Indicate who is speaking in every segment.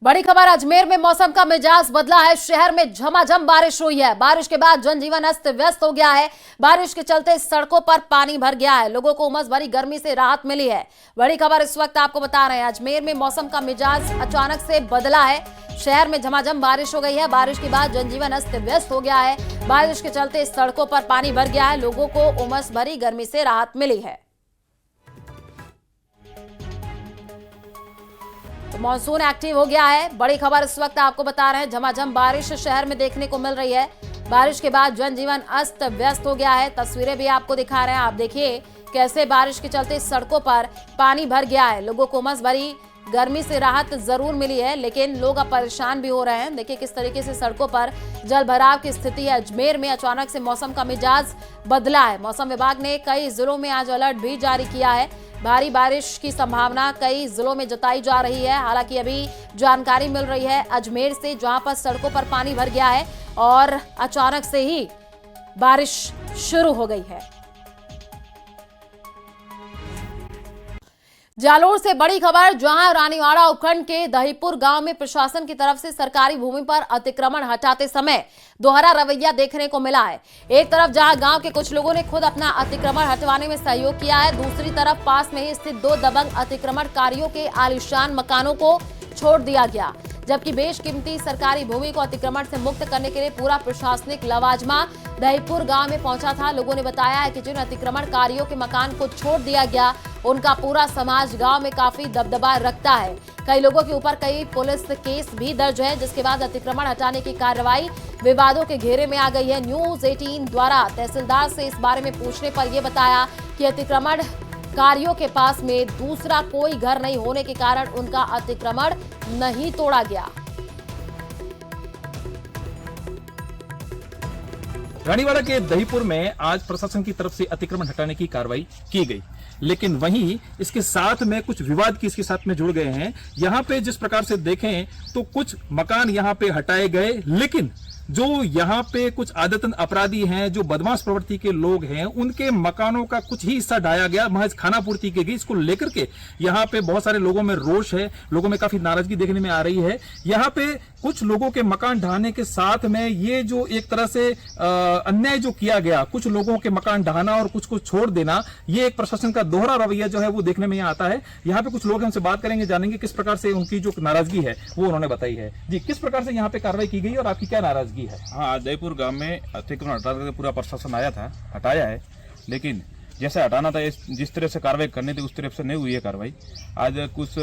Speaker 1: बड़ी खबर, अजमेर में मौसम का मिजाज बदला है। शहर में झमाझम बारिश हुई है। बारिश के बाद जनजीवन अस्त व्यस्त हो गया है। बारिश के चलते सड़कों पर पानी भर गया है। लोगों को उमस भरी गर्मी से राहत मिली है। बड़ी खबर इस वक्त आपको बता रहे हैं, अजमेर में मौसम का मिजाज अचानक से बदला है। शहर में झमाझम बारिश हो गई है। बारिश के बाद जनजीवन अस्त व्यस्त हो गया है। बारिश के चलते सड़कों पर पानी भर गया है। लोगों को उमस भरी गर्मी से राहत मिली है। मॉनसून एक्टिव हो गया है। बड़ी खबर इस वक्त आपको बता रहे हैं, झमाझम बारिश शहर में देखने को मिल रही है। बारिश के बाद जनजीवन अस्त व्यस्त हो गया है। तस्वीरें भी आपको दिखा रहे हैं। आप देखिए कैसे बारिश के चलते सड़कों पर पानी भर गया है। लोगों को उमस भरी गर्मी से राहत जरूर मिली है, लेकिन लोग अब परेशान भी हो रहे हैं। देखिए किस तरीके से सड़कों पर जल भराव की स्थिति है। अजमेर में अचानक से मौसम का मिजाज बदला है। मौसम विभाग ने कई जिलों में आज अलर्ट भी जारी किया है। भारी बारिश की संभावना कई जिलों में जताई जा रही है। हालांकि अभी जानकारी मिल रही है अजमेर से, जहां पर सड़कों पर पानी भर गया है और अचानक से ही बारिश शुरू हो गई है। जालोर से बड़ी खबर, जहां रानीवाड़ा उपखंड के दहीपुर गांव में प्रशासन की तरफ से सरकारी भूमि पर अतिक्रमण हटाते समय दोहरा रवैया देखने को मिला है। एक तरफ जहां गांव के कुछ लोगों ने खुद अपना अतिक्रमण हटवाने में सहयोग किया है, दूसरी तरफ पास में ही स्थित दो दबंग अतिक्रमणकारियों के आलीशान मकानों को छोड़ दिया गया। जबकि बेशकीमती सरकारी भूमि को अतिक्रमण से मुक्त करने के लिए पूरा प्रशासनिक लवाजमा दहीपुर गांव में पहुंचा था। लोगों ने बताया है कि जिन अतिक्रमणकारियों के मकान को छोड़ दिया गया, उनका पूरा समाज गांव में काफी दबदबा रखता है। कई लोगों के ऊपर कई पुलिस केस भी दर्ज है, जिसके बाद अतिक्रमण हटाने की कार्रवाई विवादों के घेरे में आ गई है। न्यूज 18 द्वारा तहसीलदार से इस बारे में पूछने पर यह बताया कि अतिक्रमण कारियों के पास में दूसरा कोई घर नहीं होने के कारण उनका अतिक्रमण नहीं तोड़ा गया।
Speaker 2: रानीवाड़ा के दहीपुर में आज प्रशासन की तरफ से अतिक्रमण हटाने की कार्रवाई की गई, लेकिन वहीं इसके साथ में कुछ विवाद की इसके साथ में जुड़ गए हैं। यहाँ पे जिस प्रकार से देखें तो कुछ मकान यहाँ पे हटाए गए, लेकिन जो यहाँ पे कुछ आदतन अपराधी हैं, जो बदमाश प्रवृत्ति के लोग हैं, उनके मकानों का कुछ ही हिस्सा ढाया गया, महज खाना पूर्ति की गई। इसको लेकर के यहाँ पे बहुत सारे लोगों में रोष है, लोगों में काफी नाराजगी देखने में आ रही है। यहाँ पे कुछ लोगों के मकान ढहाने के साथ में ये जो एक तरह से अन्याय जो किया गया, कुछ लोगों के मकान ढहाना और कुछ को छोड़ देना, ये एक प्रशासन का दोहरा रवैया जो है वो देखने में आता है। यहाँ पे कुछ लोग हमसे बात करेंगे, जानेंगे किस प्रकार से उनकी जो नाराजगी है वो उन्होंने बताई है। जी, किस प्रकार से यहाँ पे कार्रवाई की गई और आपकी क्या नाराजगी है?
Speaker 3: हाँ, आज दहीपुर गांव में अतिक्रमण हटाने पूरा प्रशासन आया था, हटाया है, लेकिन जैसे हटाना था, जिस तरह से कार्रवाई करनी थी उस तरह से नहीं हुई है कार्रवाई। आज कुछ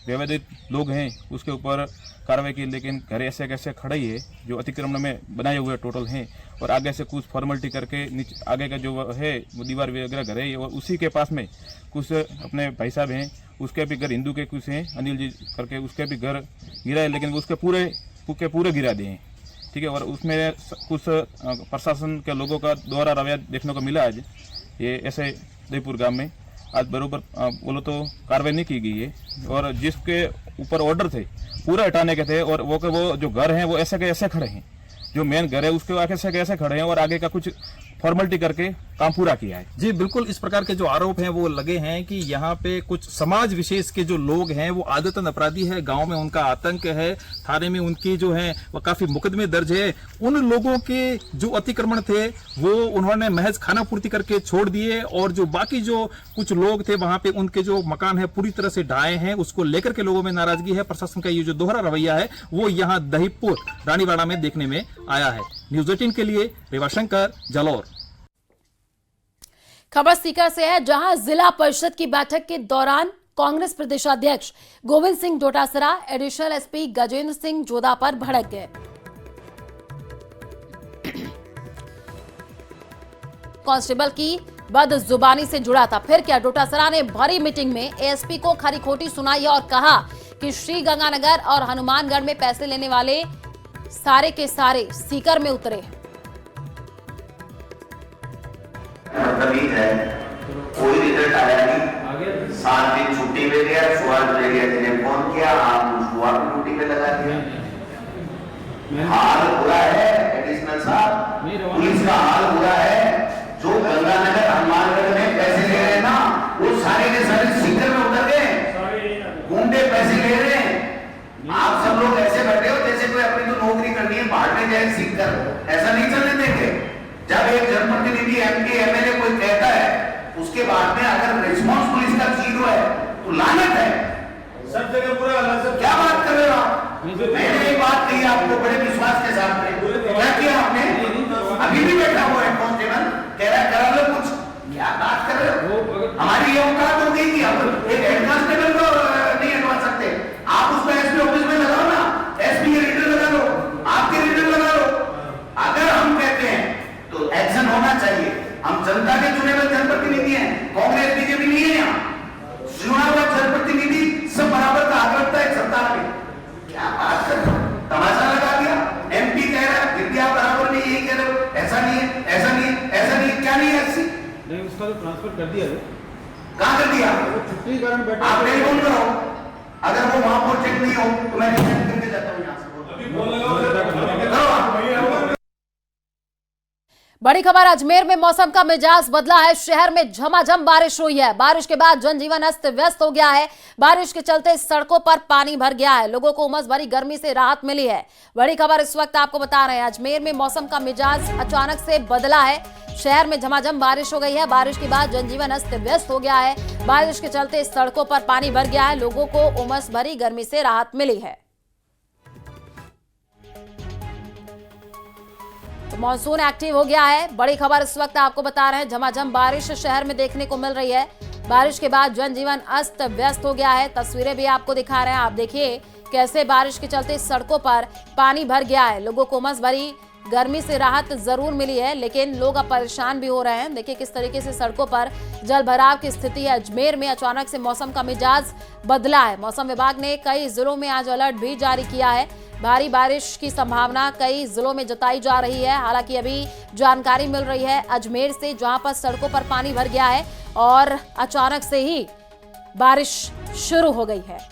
Speaker 3: व्यवधित लोग हैं उसके ऊपर कार्रवाई की, लेकिन घर ऐसे कैसे खड़े ही है जो अतिक्रमण में बनाए हुए टोटल हैं, और आगे से कुछ फॉर्मेलिटी करके नीचे आगे का जो है वो दीवार वगैरह घर है, और उसी के पास में कुछ अपने भाई साहब हैं, उसके भी घर हिंदू के कुछ हैं, अनिल जी करके, उसके भी घर गिरा है, लेकिन उसके पूरे गिरा दिए हैं। ठीक है, और उसमें कुछ प्रशासन के लोगों का दोहरा रवैया देखने को मिला। आज ये ऐसे दहीपुर गांव में आज बरोबर बोलो तो कार्रवाई नहीं की गई है, और जिसके ऊपर ऑर्डर थे पूरा हटाने के थे, और वो जो घर हैं वो ऐसे के ऐसे खड़े हैं, जो मेन घर है उसके आगे से कैसे खड़े हैं, और आगे का कुछ फॉर्मेलिटी करके काम पूरा किया है।
Speaker 2: जी बिल्कुल, इस प्रकार के जो आरोप हैं वो लगे हैं कि यहाँ पे कुछ समाज विशेष के जो लोग हैं वो आदतन अपराधी है, गांव में उनका आतंक है, थाने में उनकी जो है वो काफी मुकदमे दर्ज है। उन लोगों के जो अतिक्रमण थे वो उन्होंने महज खाना पूर्ति करके छोड़ दिए, और जो बाकी जो कुछ लोग थे वहां पे उनके जो मकान है पूरी तरह से ढाए हैं। उसको लेकर के लोगों में नाराजगी है। प्रशासन का ये जो दोहरा रवैया है वो यहाँ दहीपुर रानीवाड़ा में देखने में आया है। न्यूज 18 के लिए रेवाशंकर, जालोर।
Speaker 1: खबर सीकर से है, जहां जिला परिषद की बैठक के दौरान कांग्रेस प्रदेशाध्यक्ष गोविंद सिंह डोटासरा एडिशनल एसपी गजेंद्र सिंह जोधा पर भड़क गए। कांस्टेबल की बदजुबानी से जुड़ा था। फिर क्या, डोटासरा ने भरी मीटिंग में एएसपी को खरी खोटी सुनाई और कहा कि श्री गंगानगर और हनुमानगढ़ में पैसे लेने वाले सारे के सारे सीकर में उतरे।
Speaker 4: मतलब है कोई रिजल्ट आया नहीं, 7 दिन छुट्टी पे गया, सुबह ले गया, जिन्हें फोन किया आप सुबह ड्यूटी पे लगा दिया। हाल बुरा है एडिशनल साहब, पुलिस का हाल बुरा है। जो गंगानगर हनुमानगढ़ में पैसे ले रहे हैं ना, वो सारे के सारे सीकर में उतर गए, गुंडे पैसे ले रहे हैं। आप सब लोग भाड़ में जाए सीख कर, ऐसा नहीं चलने देंगे। जब एक जनप्रतिनिधि एमपी एमएलए कोई कहता है, उसके बाद में अगर रिस्पॉन्सिबल इसका 0 है तो लानत है। सब जगह पूरा क्या बात कर रहे हो आप? मैंने एक बात कही आपको बड़े विश्वास के साथ में, क्या किया आपने? अभी भी बैठा हुआ है कांस्टेबल, कह रहा है करा लो कुछ, क्या बात कर रहे हो? हमारी ये औकात हो गई कि हम एक हेड कांस्टेबल को नहीं हटवा सकते। आप उसको एसपी ऑफिस में लगाओ ना, एसपी के रीडर लगा लो, आपके रीडर लगा लो। अगर हम कहते हैं तो एक्शन होना चाहिए। हम जनता के चुने हुए जनप्रतिनिधि हैं, कांग्रेस बीजेपी नहीं है। यहाँ चुना हुआ जनप्रतिनिधि सब बराबर का हक रखता है सत्ता में। क्या बात कर रहे हो? तमाशा लगा दिया। एमपी कह रहा है विद्या बराबर नहीं, यही कह रहे हो, ऐसा नहीं है, ऐसा नहीं है, ऐसा नहीं है। क्या नहीं है ऐसी?
Speaker 3: नहीं, उसका तो ट्रांसफर कर दिया है।
Speaker 4: कहाँ कर दिया?
Speaker 3: छुट्टी कारण बैठा।
Speaker 4: आप टेलीफोन करो, अगर वो वहां पर चेक नहीं हो तो मैं चेक करके जाता हूँ यहाँ से।
Speaker 1: बड़ी खबर, अजमेर में मौसम का मिजाज बदला है। शहर में झमाझम बारिश हुई है। बारिश के बाद जनजीवन अस्त व्यस्त हो गया है। बारिश के चलते सड़कों पर पानी भर गया है। लोगों को उमस भरी गर्मी से राहत मिली है। बड़ी खबर इस वक्त आपको बता रहे हैं, अजमेर में मौसम का मिजाज अचानक से बदला है। शहर में झमाझम बारिश हो गई है। बारिश के बाद जनजीवन अस्त व्यस्त हो गया है। बारिश के चलते सड़कों पर पानी भर गया है। लोगों को उमस भरी गर्मी से राहत मिली है। तो मॉनसून एक्टिव हो गया है। बड़ी खबर इस वक्त आपको बता रहे हैं, झमाझम बारिश शहर में देखने को मिल रही है। बारिश के बाद जनजीवन अस्त व्यस्त हो गया है। तस्वीरें भी आपको दिखा रहे हैं, आप देखिए कैसे बारिश के चलते सड़कों पर पानी भर गया है। लोगों को उमस भरी गर्मी से राहत जरूर मिली है, लेकिन लोग अब परेशान भी हो रहे हैं। देखिए किस तरीके से सड़कों पर जल भराव की स्थिति है। अजमेर में अचानक से मौसम का मिजाज बदला है। मौसम विभाग ने कई जिलों में आज अलर्ट भी जारी किया है। भारी बारिश की संभावना कई जिलों में जताई जा रही है। हालांकि अभी जानकारी मिल रही है अजमेर से, जहां पर सड़कों पर पानी भर गया है और अचानक से ही बारिश शुरू हो गई है।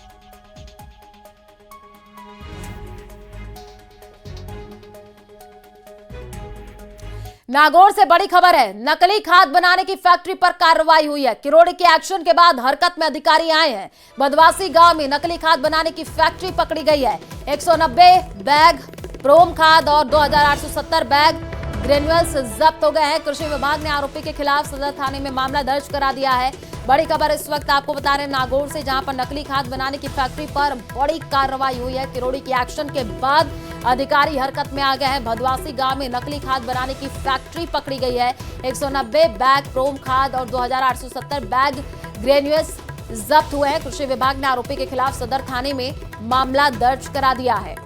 Speaker 1: नागौर से बड़ी खबर है, नकली खाद बनाने की फैक्ट्री पर कार्रवाई हुई है। किरोड़ी के एक्शन के बाद हरकत में अधिकारी आए हैं। बदवासी गांव में नकली खाद बनाने की फैक्ट्री पकड़ी गई है। 190 बैग प्रोम खाद और 2870 बैग ग्रेन्युअल्स जब्त हो गए हैं। कृषि विभाग ने आरोपी के खिलाफ सदर थाने में मामला दर्ज करा दिया है। बड़ी खबर इस वक्त आपको बता रहे हैं नागौर से, जहां पर नकली खाद बनाने की फैक्ट्री पर बड़ी कार्रवाई हुई है। किरोड़ी के एक्शन के बाद अधिकारी हरकत में आ गए हैं। भदवासी गांव में नकली खाद बनाने की फैक्ट्री पकड़ी गई है। 190 बैग प्रोम खाद और 2870 बैग ग्रेन्युअल्स जब्त हुए हैं। कृषि विभाग ने आरोपी के खिलाफ सदर थाने में मामला दर्ज करा दिया है।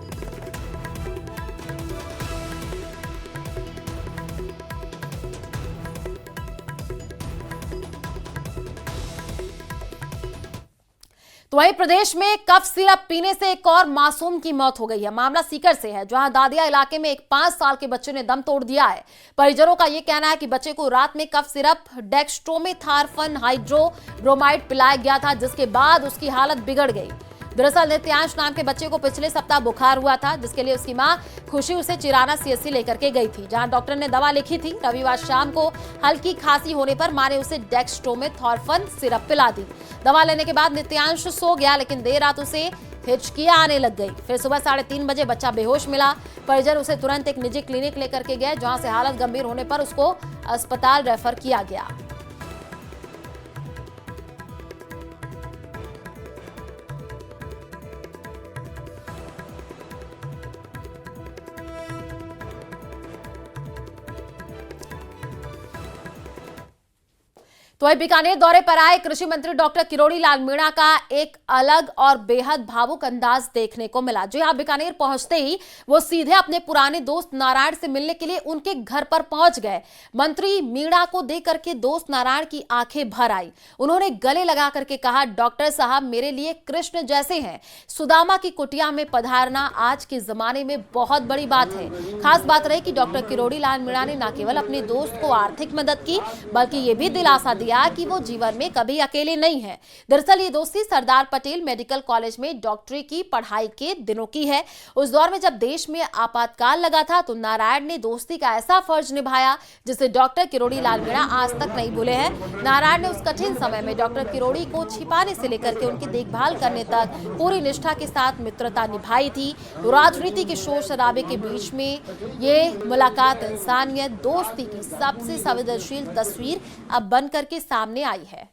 Speaker 1: तो वहीं प्रदेश में कफ सिरप पीने से एक और मासूम की मौत हो गई है। मामला सीकर से है, जहां दादिया इलाके में एक 5 साल के बच्चे ने दम तोड़ दिया है। परिजनों का यह कहना है कि बच्चे को रात में कफ सिरप डेक्स्ट्रोमेथार्फन हाइड्रोब्रोमाइड पिलाया गया था, जिसके बाद उसकी हालत बिगड़ गई। दरअसल नित्यांश नाम के बच्चे को पिछले सप्ताह बुखार हुआ था, जिसके लिए उसकी मां खुशी उसे चिराना सीएससी लेकर के गई थी, जहां डॉक्टर ने दवा लिखी थी। रविवार शाम को हल्की खांसी होने पर मां ने उसे डेक्स्ट्रोमेथार्फन सिरप पिला दी। दवा लेने के बाद नित्यांश सो गया, लेकिन देर रात उसे हिचकियां आने लग गई। फिर सुबह 3:30 बजे बच्चा बेहोश मिला। परिजन उसे तुरंत एक निजी क्लिनिक लेकर के गए, जहां से हालत गंभीर होने पर उसको अस्पताल रेफर किया गया। तो वही बीकानेर दौरे पर आए कृषि मंत्री डॉक्टर किरोड़ी लाल मीणा का एक अलग और बेहद भावुक अंदाज देखने को मिला। जी हां, बीकानेर पहुंचते ही वो सीधे अपने पुराने दोस्त नारायण से मिलने के लिए उनके घर पर पहुंच गए। मंत्री मीणा को देख करके दोस्त नारायण की आंखें भर आई। उन्होंने गले लगा करके कहा, डॉक्टर साहब मेरे लिए कृष्ण जैसे हैं। सुदामा की कुटिया में पधारना आज के जमाने में बहुत बड़ी बात है। खास बात रही कि डॉक्टर किरोड़ी लाल मीणा ने न केवल अपने दोस्त को आर्थिक मदद की, बल्कि ये भी दिलासा दिया गया कि वो जीवन में कभी अकेले नहीं है। दरअसल ये दोस्ती सरदार पटेल मेडिकल कॉलेज में डॉक्टरी की पढ़ाई के दिनों की है। उस दौर में जब देश में आपातकाल लगा था तो नारायण ने दोस्ती का ऐसा फर्ज निभाया जिसे डॉक्टर किरोड़ी लाल मीणा आज तक नहीं भूले हैं। नारायण ने उस कठिन समय में डॉक्टर किरोड़ी को छिपाने से लेकर के उनकी देखभाल करने तक पूरी निष्ठा के साथ मित्रता निभाई थी। राजनीति के शोर शराबे के बीच में ये मुलाकात इंसानियत दोस्ती की सबसे संवेदनशील तस्वीर अब बनकर के सामने आई है।